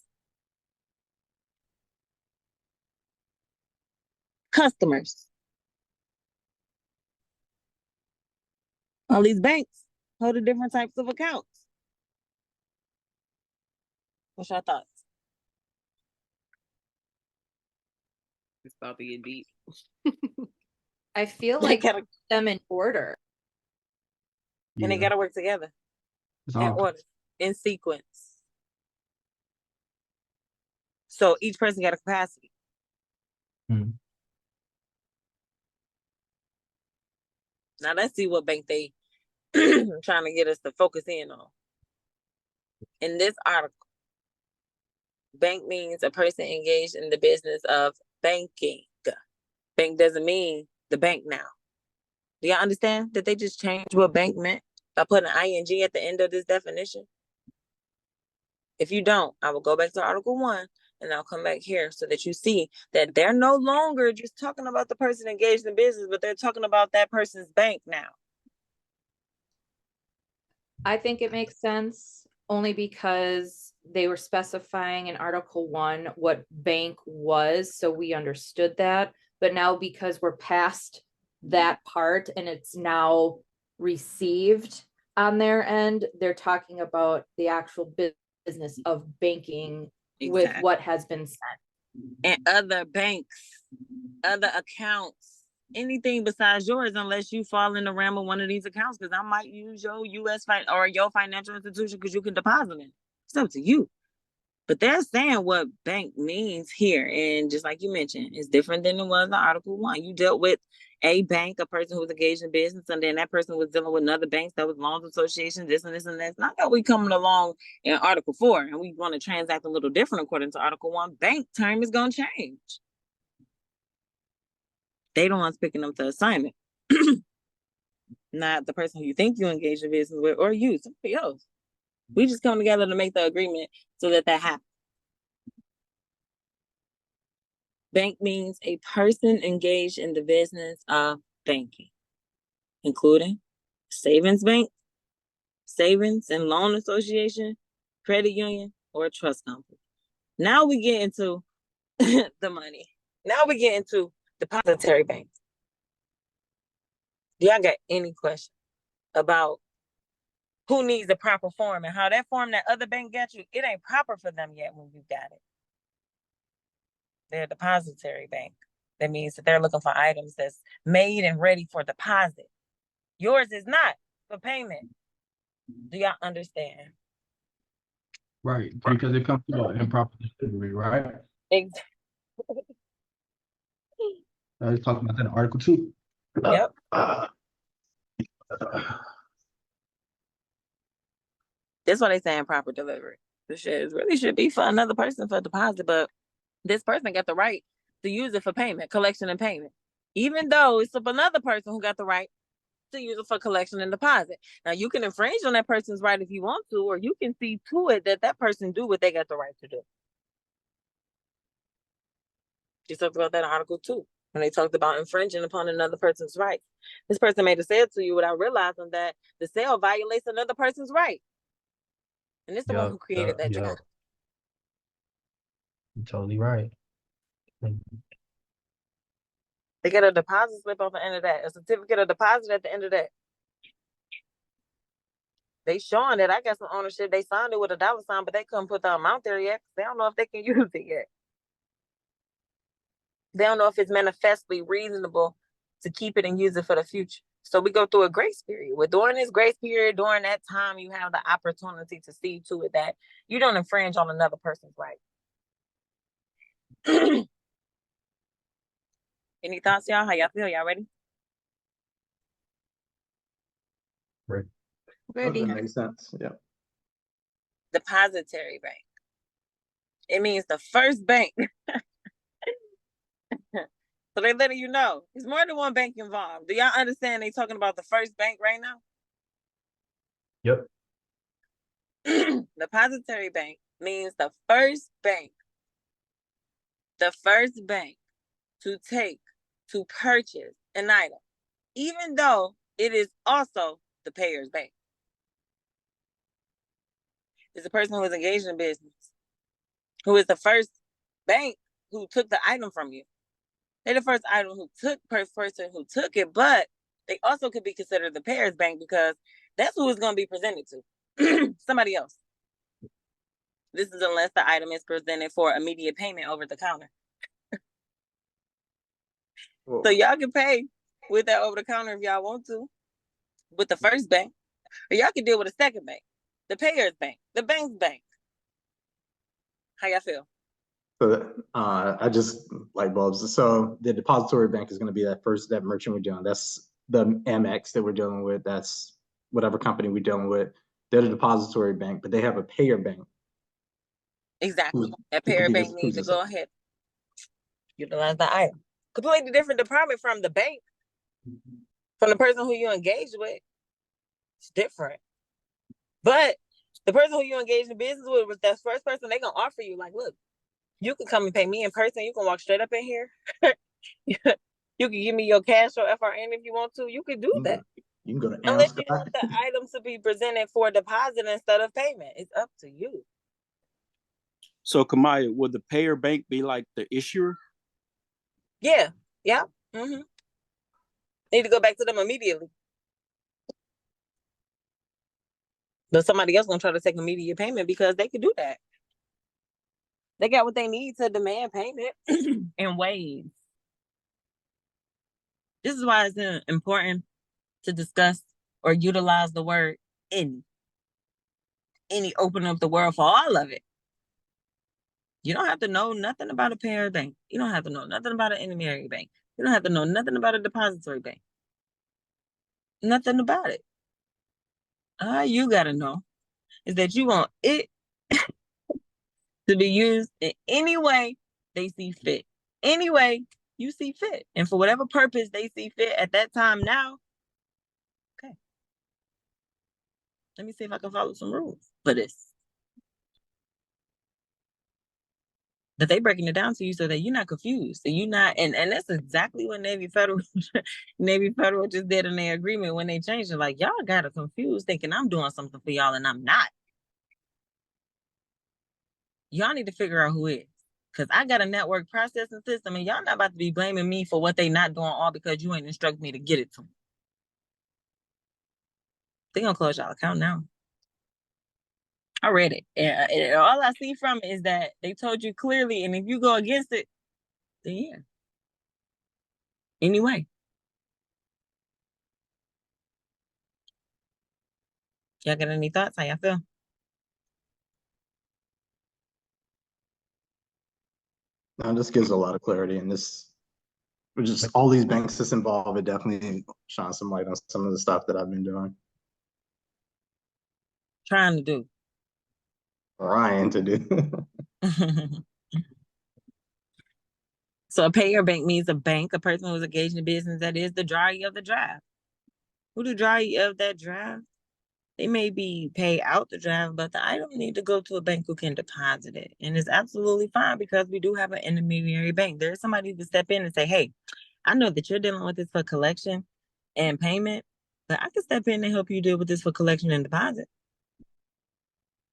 Customers. All these banks hold different types of accounts. What's your thoughts? It's about to get deep. I feel They like gotta, them in order. and they gotta work together It's in all order, in sequence. So each person got a capacity. Mhm. Now let's see what bank they trying to get us to focus in on. In this article, bank means a person engaged in the business of banking. Bank doesn't mean the bank now. Do y'all understand that they just changed what bank meant by putting an ing at the end of this definition? If you don't, I will go back to Article 1 and I'll come back here so that you see that they're no longer just talking about the person engaged in business, but they're talking about that person's bank now. I think it makes sense only because they were specifying in Article 1 what bank was, so we understood that. But now because we're past that part and it's now received on their end, they're talking about the actual business of banking with Exactly. what has been sent. And other banks, other accounts, anything besides yours, unless you fall in the realm of one of these accounts, because I might use your U.S. or your financial institution because you can deposit it. It's up to you. But they're saying what bank means here. And just like you mentioned, it's different than it was in Article 1. You dealt with a bank, a person who was engaged in business, and then that person was dealing with another banks that was loans associations, this and this and that. It's not that we coming along in Article 4 and we want to transact a little different according to Article 1. Bank term is going to change. They don't want to picking up the assignment. Not the person who you think you engage in business with or you, somebody else. We just come together to make the agreement so that happens. Bank means a person engaged in the business of banking, including savings bank, savings and loan association, credit union, or trust company. Now we get into the money. Now we get into depository banks. Do y'all got any question about who needs the proper form and how that form that other bank got you, it ain't proper for them yet when you got it. They're a depository bank. That means that they're looking for items that's made and ready for deposit. Yours is not for payment. Do y'all understand? Right, because it comes to an improper delivery, right? Ex- I was talking about that in Article 2. Yep. That's why they say improper delivery. The shit really should be for another person for deposit, but this person got the right to use it for payment, collection and payment. Even though it's another person who got the right to use it for collection and deposit. Now you can infringe on that person's right if you want to, or you can see to it that that person do what they got the right to do. You talked about that in Article 2 when they talked about infringing upon another person's rights. This person made a sale to you without realizing that the sale violates another person's right. And this is the one who created that job. You're totally right. They get a deposit slip on the end of that, a certificate of deposit at the end of that. They showing that I got some ownership. They signed it with a dollar sign, but they couldn't put the amount there yet. They don't know if they can use it yet. They don't know if it's manifestly reasonable to keep it and use it for the future. So we go through a grace period. Well, during this grace period, during that time, you have the opportunity to see to it that you don't infringe on another person's right. Any thoughts, y'all? How y'all feel? Y'all ready? Ready. Ready. That makes sense. Yeah. Depository bank. It means the first bank. So they're letting you know there's more than one bank involved. Do y'all understand they talking about the first bank right now? Yep. Depository bank means the first bank to purchase an item, even though it is also the payer's bank. It's a person who is engaged in business, who is the first bank who took the item from you. They're the first person who took it, but they also could be considered the payer's bank because that's who it's going to be presented to. Somebody else. This is unless the item is presented for immediate payment over the counter. So y'all can pay with that over the counter if y'all want to, with the first bank, or y'all can deal with a second bank, the payer's bank, the bank's bank. How y'all feel? So I just light bulbs. So the depository bank is going to be that merchant we're dealing. That's the Amex that we're dealing with. That's whatever company we're dealing with. They're the depository bank, but they have a payer bank. Exactly. That payer bank needs to go ahead, utilize the item. Completely different department from the bank, from the person who you engage with. It's different. But the person who you engage in business with was that first person they gonna offer you, like, look, you can come and pay me in person. You can walk straight up in here. You can give me your cash or FRN if you want to. You can do that. You can go to unless you want the items to be presented for deposit instead of payment. It's up to you. So Kamaya, would the payer bank be like the issuer? Yeah. Yeah. Mm-hmm. Need to go back to them immediately. But somebody else gonna try to take immediate payment because they can do that. They got what they need to demand payment in ways. This is why it's important to discuss or utilize the word any. Any, open up the world for all of it. You don't have to know nothing about a payer bank. You don't have to know nothing about an intermediary bank. You don't have to know nothing about a depository bank. Nothing about it. All you gotta know is that you want it to be used in any way they see fit. Any way you see fit. And for whatever purpose they see fit at that time now, okay. Let me see if I can follow some rules for this. But they breaking it down to you so that you're not confused. So you're not, and that's exactly what Navy Federal just did in their agreement when they changed it. Like, y'all got to confuse thinking I'm doing something for y'all and I'm not. Y'all need to figure out who is. Because I got a network processing system and y'all not about to be blaming me for what they not doing all because you ain't instruct me to get it to them. They gonna close y'all account now. I read it. And all I see from it is that they told you clearly, and if you go against it, then yeah. Anyway. Y'all got any thoughts? How y'all feel? Now, this gives a lot of clarity, and this, with just all these banks that's involved, it definitely shines some light on some of the stuff that I've been doing, Trying to do. trying to do. So a payer bank means a bank, a person who's engaged in business that is the drawee of the draft. Who the drawee of that draft? They may be paid out the draft, but the item need to go to a bank who can deposit it. And it's absolutely fine because we do have an intermediary bank. There's somebody who can step in and say, hey, I know that you're dealing with this for collection and payment, but I can step in and help you deal with this for collection and deposit.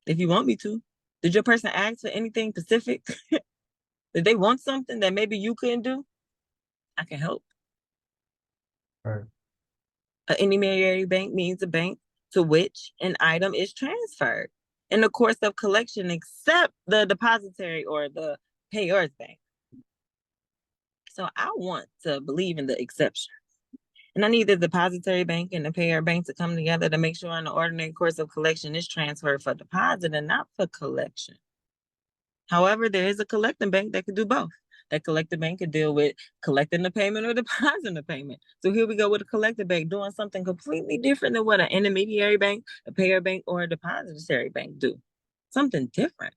If you want me to. Did your person ask for anything specific? Did they want something that maybe you couldn't do? I can help. Right. An intermediary bank means a bank to which an item is transferred in the course of collection, except the depository or the payer's bank. So I want to believe in the exception. And I need the depository bank and the payer bank to come together to make sure in the ordinary course of collection is transferred for deposit and not for collection. However, there is a collecting bank that can do both. That collecting bank can deal with collecting the payment or depositing the payment. So here we go with a collecting bank doing something completely different than what an intermediary bank, a payer bank, or a depository bank do. Something different.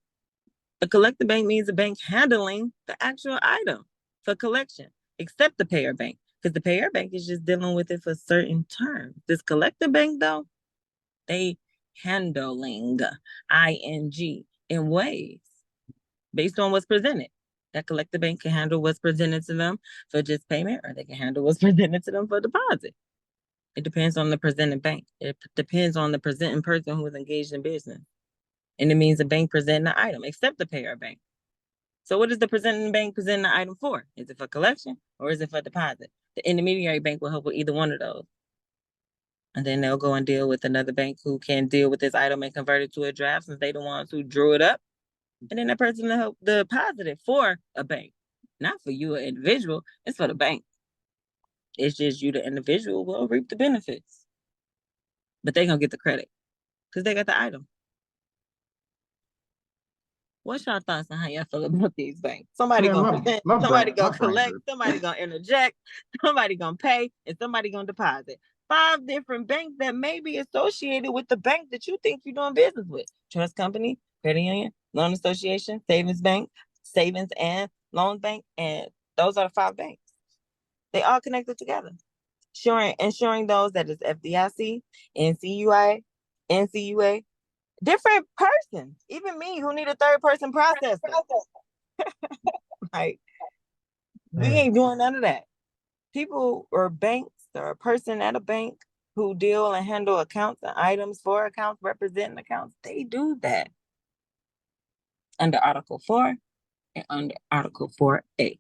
A collecting bank means a bank handling the actual item for collection, except the payer bank, because the payer bank is just dealing with it for certain terms. This collecting bank, though, they handling, ing, in ways based on what's presented. That collective bank can handle what's presented to them for just payment, or they can handle what's presented to them for deposit. It depends on the presenting bank. It depends on the presenting person who is engaged in business. And it means the bank presenting the item, except the payer bank. So what is the presenting bank presenting the item for? Is it for collection or is it for deposit? The intermediary bank will help with either one of those. And then they'll go and deal with another bank who can deal with this item and convert it to a draft since they the ones who drew it up. And then that person will help deposit it for a bank, not for you, an individual. It's for the bank. It's just you, the individual, will reap the benefits, but they gonna get the credit because they got the item. What's your thoughts on how y'all feel about these banks? Somebody gonna present, somebody gonna collect, somebody gonna interject, somebody gonna pay, and somebody gonna deposit. 5 different banks that may be associated with the bank that you think you're doing business with: trust company, credit union, loan association, savings bank, savings and loan bank, and those are the 5 banks. They all connected together. Ensuring those that is FDIC, NCUA, NCUA, different person, even me who need a third person processor. Like, we ain't doing none of that. People or banks or a person at a bank who deal and handle accounts and items for accounts, representing accounts, they do that under Article 4 and under Article 4A.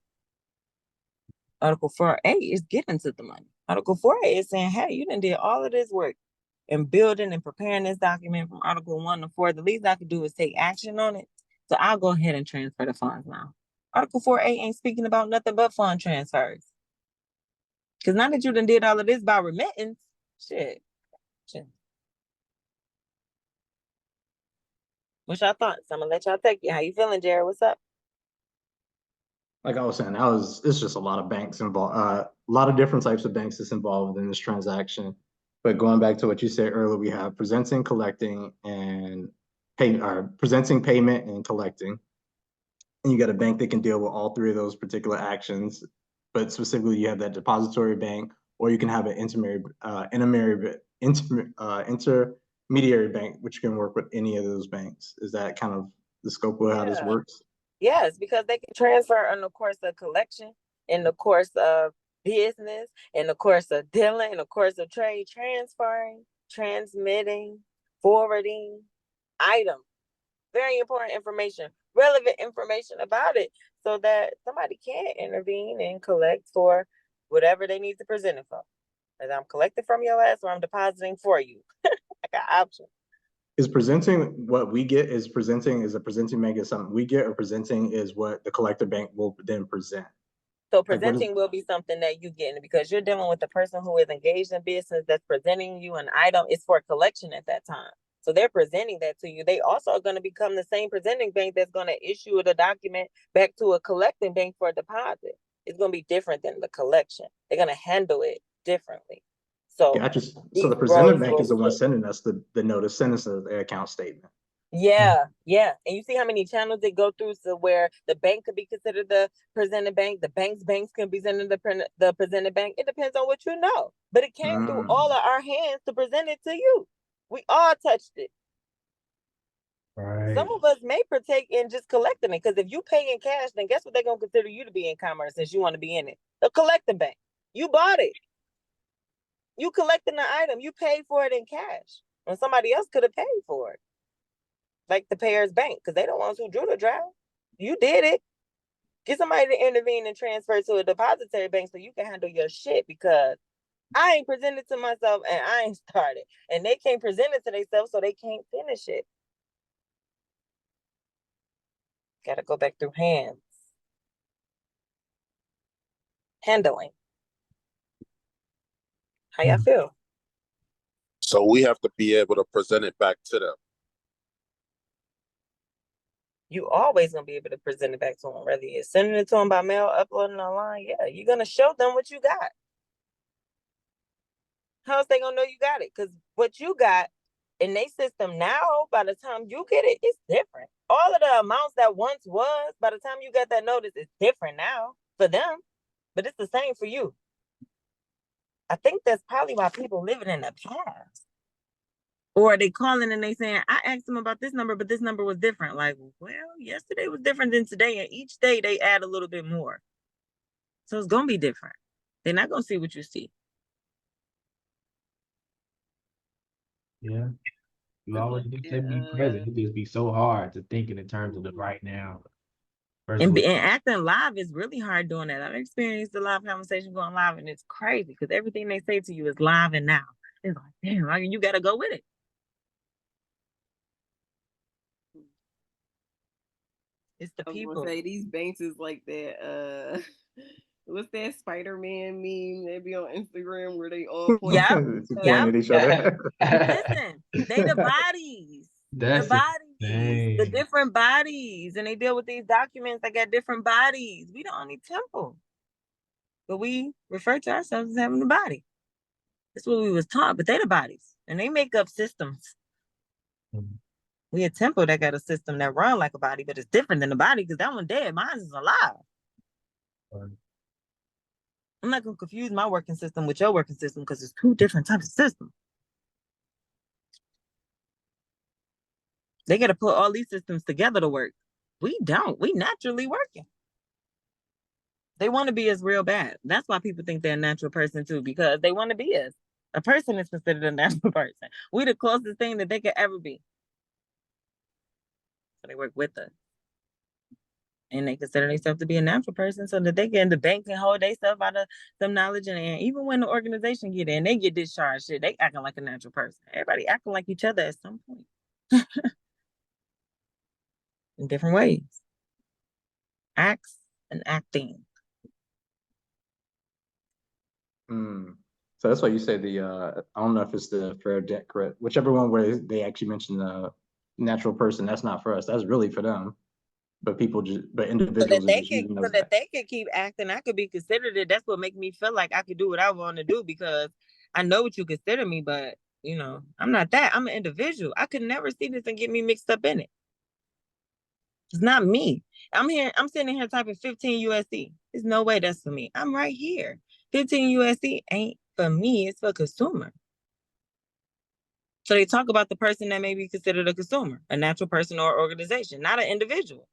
Article 4A is getting to the money. Article 4A is saying, hey, you done did all of this work in building and preparing this document from Article 1 to 4. The least I could do is take action on it. So I'll go ahead and transfer the funds now. Article 4A ain't speaking about nothing but fund transfers. Because now that you done did all of this by remittance, shit. What's your thoughts? I'm gonna let y'all take it. How you feeling, Jared? What's up? Like I was saying, it's just a lot of banks involved, a lot of different types of banks that's involved in this transaction. But going back to what you said earlier, we have presenting, collecting, and presenting, payment, and collecting. And you got a bank that can deal with all 3 of those particular actions. But specifically, you have that depository bank, or you can have an intermediary bank, which can work with any of those banks. Is that kind of the scope of how this works? Yes, because they can transfer in the course of collection, in the course of business, in the course of dealing, in the course of trade, transferring, transmitting, forwarding items. Very important information, relevant information about it, so that somebody can intervene and collect for whatever they need to present it for. Whether I'm collecting from your ass or I'm depositing for you. I got options. Is presenting what we get? Is a presenting bank is something we get, or presenting is what the collector bank will then present? So presenting will be something that you get, because you're dealing with the person who is engaged in business that's presenting you an item. It's for collection at that time. So they're presenting that to you. They also are going to become the same presenting bank that's going to issue the document back to a collecting bank for a deposit. It's going to be different than the collection. They're going to handle it differently. So Gotcha. So these the presenting roles bank is the will one flip. sending us the notice, sending us the account statement. Yeah. And you see how many channels they go through, so where the bank could be considered the presenting bank, the banks can be sending the presenting bank. It depends on what you know. But it came through all of our hands to present it to you. We all touched it. Right. Some of us may partake in just collecting it, because if you pay in cash, then guess what they're going to consider you to be in commerce, since you want to be in it? The collecting bank. You bought it. You collecting the item. You paid for it in cash when somebody else could have paid for it. Like the payer's bank, because they the ones who drew the draft. You did it. Get somebody to intervene and transfer to a depository bank so you can handle your shit, because I ain't presented to myself and I ain't started. And they can't present it to themselves, so they can't finish it. Gotta go back through hands. Handling. How y'all feel? So we have to be able to present it back to them. You always gonna be able to present it back to them, whether you're sending it to them by mail, uploading online. Yeah, you're gonna show them what you got. How else they gonna know you got it? Because what you got in their system now, by the time you get it, it's different. All of the amounts that once was, by the time you got that notice, it's different now for them, but it's the same for you. I think that's probably why people living in the past. Or they calling and they saying, I asked them about this number, but this number was different. Like, well, yesterday was different than today. And each day they add a little bit more. So it's going to be different. They're not going to see what you see. Yeah. You always just say be present. It just be so hard to think in terms of the right now. And acting live is really hard doing that. I've experienced a live conversation going live, and it's crazy because everything they say to you is live and now. It's like, damn, you got to go with it. It's the people. Say these banks is like that. What's that Spider-Man meme that be on Instagram where they all point at each other? Listen, they the bodies. That's the bodies, insane. the different bodies, and they deal with these documents that got different bodies. We the only temple, but we refer to ourselves as having a body. That's what we was taught, but they the bodies, and they make up systems. We a temple that got a system that run like a body, but it's different than the body because that one dead. Mine is alive. I'm not gonna confuse my working system with your working system because it's two different types of systems. They got to put all these systems together to work. We don't. We naturally working. They want to be us real bad. That's why people think they're a natural person too, because they want to be us. A person is considered a natural person. We the closest thing that they could ever be. So they work with us. And they consider themselves to be a natural person so that they can, the bank can hold themselves out of some knowledge. And even when the organization get in, they get discharged, shit, they acting like a natural person. Everybody acting like each other at some point. In different ways. Acts and acting. So that's why you say I don't know if it's the fair debt credit, whichever one where they actually mention the natural person, that's not for us. That's really for them. But individuals so that they could keep acting. I could be considered it. That's what makes me feel like I could do what I want to do, because I know what you consider me, but I'm not that. I'm an individual. I could never see this and get me mixed up in it. It's not me. I'm sitting here typing 15 USD. There's no way that's for me. I'm right here. 15 USD ain't for me. It's for consumer. So they talk about the person that may be considered a consumer, a natural person or organization, not an individual.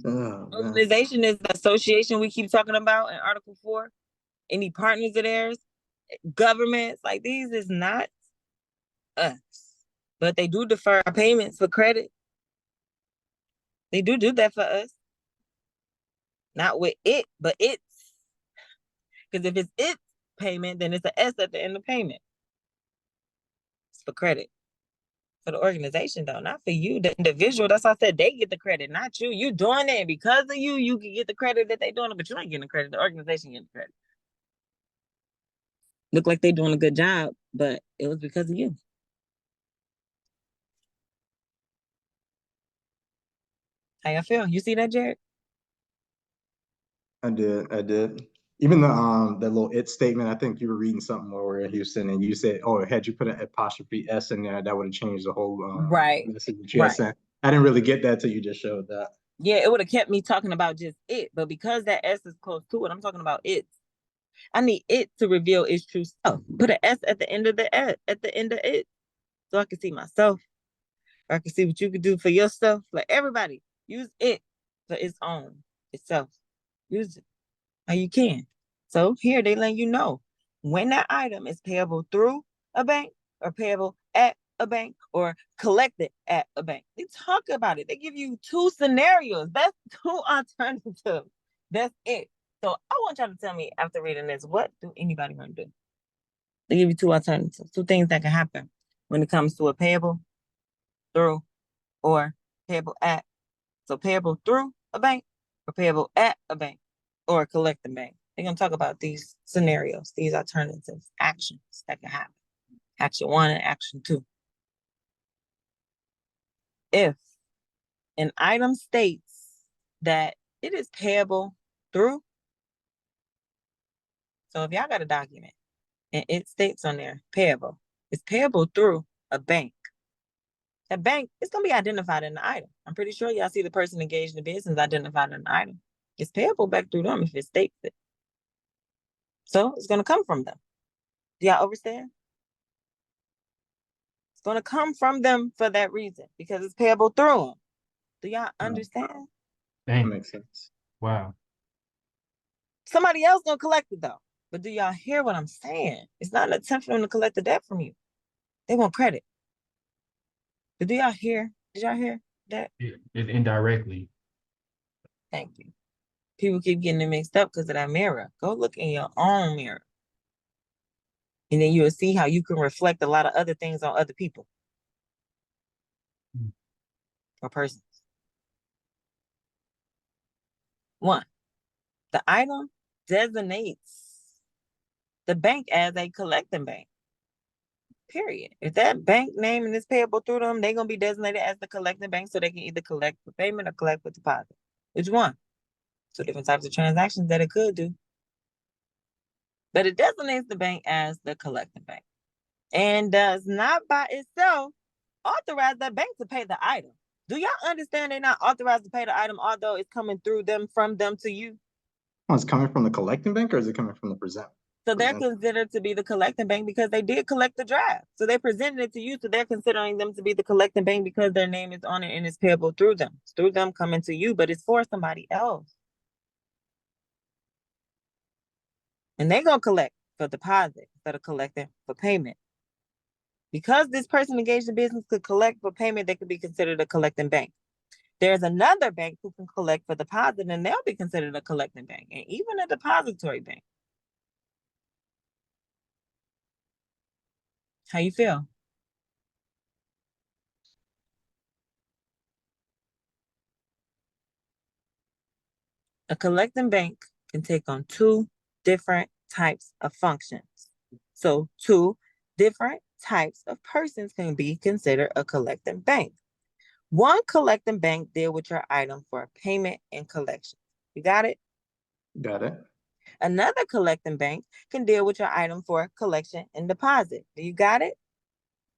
Organization is the association we keep talking about in Article 4. Any partners of theirs, governments, like these is not us. But they do defer payments for credit. They do that for us. Not with it, but it's. Because if it's its payment, then it's an S at the end of payment. It's for credit. For the organization, though, not for you, the individual. That's why I said they get the credit, not you. You doing it because of you. You can get the credit that they doing it, but you ain't getting the credit. The organization getting the credit. Look like they're doing a good job, but it was because of you. How y'all feel? You see that, Jared? I did. Even the little it statement, I think you were reading something more where he was saying, and you said, "Oh, had you put an apostrophe S in there, that would have changed the whole Right. message that you had sent." I didn't really get that till you just showed that. Yeah, it would have kept me talking about just it, but because that S is close to it, I'm talking about it. I need it to reveal its true self. Put an S at the end of the at the end of it, so I can see myself. Or I can see what you can do for yourself. Like everybody, use it for its own itself. Use it how you can. So here they let you know when that item is payable through a bank or payable at a bank or collected at a bank. They talk about it. They give you two scenarios. That's two alternatives. That's it. So I want y'all to tell me after reading this, what do anybody want to do? They give you two alternatives, two things that can happen when it comes to a payable through or payable at. So payable through a bank or payable at a bank or a collecting bank. They're going to talk about these scenarios, these alternatives, actions that can happen. Action 1 and action 2. If an item states that it is payable through, so if y'all got a document and it states on there payable, it's payable through a bank. That bank, it's going to be identified in the item. I'm pretty sure y'all see the person engaged in the business identified in the item. It's payable back through them if it states it. So it's going to come from them. Do y'all understand? It's going to come from them for that reason because it's payable through them. Do y'all understand? That makes sense. Wow. Somebody else going to collect it though. But do y'all hear what I'm saying? It's not an attempt for them to collect the debt from you. They want credit. But do y'all hear? Did y'all hear that? It's indirectly. Thank you. People keep getting it mixed up because of that mirror. Go look in your own mirror. And then you'll see how you can reflect a lot of other things on other people or persons. 1, the item designates the bank as a collecting bank. Period. If that bank name and is payable through them, they're going to be designated as the collecting bank so they can either collect for payment or collect for deposit. Which one? 2 different types of transactions that it could do. But it designates the bank as the collecting bank and does not by itself authorize that bank to pay the item. Do y'all understand they're not authorized to pay the item, although it's coming through them, from them to you? Oh, it's coming from the collecting bank or is it coming from the present? So they're considered to be the collecting bank because they did collect the draft. So they presented it to you. So they're considering them to be the collecting bank because their name is on it and it's payable through them. It's through them coming to you, but it's for somebody else. And they're going to collect for deposit instead of collecting for payment. Because this person engaged in business could collect for payment, they could be considered a collecting bank. There's another bank who can collect for deposit and they'll be considered a collecting bank and even a depository bank. How you feel? A collecting bank can take on 2 different types of functions. So 2 different types of persons can be considered a collecting bank. One collecting bank deal with your item for payment and collection. You got it? Got it. Another collecting bank can deal with your item for collection and deposit. Do you got it?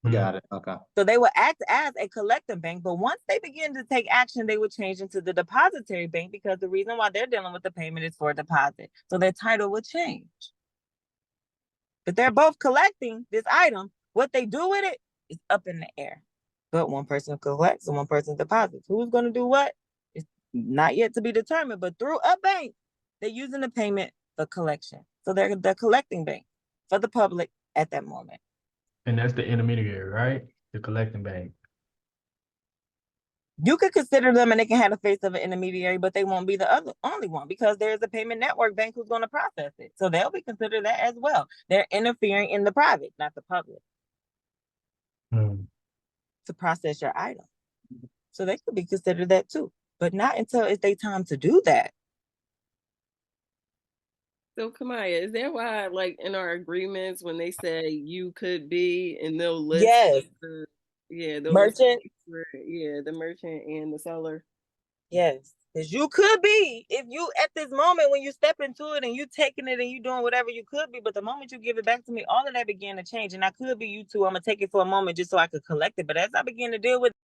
Got it. Okay. So they will act as a collecting bank, but once they begin to take action, they would change into the depository bank because the reason why they're dealing with the payment is for a deposit. So their title would change. But they're both collecting this item. What they do with it is up in the air. But one person collects and one person deposits. Who's going to do what? It's not yet to be determined, but through a bank, they're using the payment for collection. So they're the collecting bank for the public at that moment. And that's the intermediary, right? The collecting bank. You could consider them and they can have the face of an intermediary, but they won't be the only one because there's a payment network bank who's going to process it. So they'll be considered that as well. They're interfering in the private, not the public, to process your item. So they could be considered that too, but not until it's their time to do that. So Kamaya, is that why, like in our agreements, when they say you could be, and they'll list Yes. they'll Merchant. list the merchant and the seller. Yes, because you could be, if you at this moment when you step into it and you taking it and you doing whatever you could be, but the moment you give it back to me, all of that began to change. And I could be you too. I'm gonna take it for a moment just so I could collect it. But as I begin to deal with